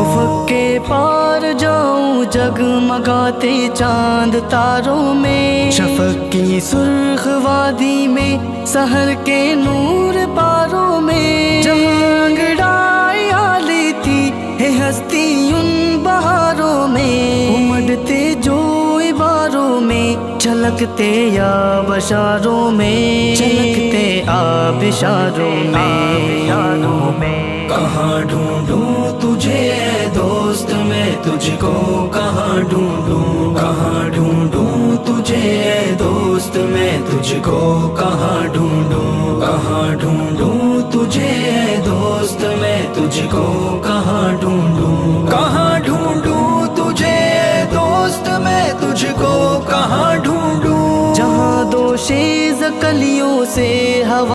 افق کے پار جاؤں جگمگاتے چاند تاروں میں، شفق کی سرخ وادی میں، سحر کے نور پاروں میں، جہاں انگڑائی آ لیتی ہے ہستی ان بہاروں میں، امڑتے جو عباروں میں، چھلکتے یا بشاروں میں، چھلکتے آبشاروں میں۔ کہاں ڈھونڈوں تجھے اے دوست میں تجھ کو کہاں ڈھونڈوں، کہاں ڈھونڈوں تجھے اے دوست میں تجھ کو کہاں ڈھونڈوں، کہاں ڈھونڈوں تجھے اے دوست میں تجھ کو کہاں ڈھونڈوں، کہاں ڈھونڈوں تجھے اے دوست میں تجھ کو کہاں ڈھونڈوں۔ جہاں دو شیز کلیوں سے ہوا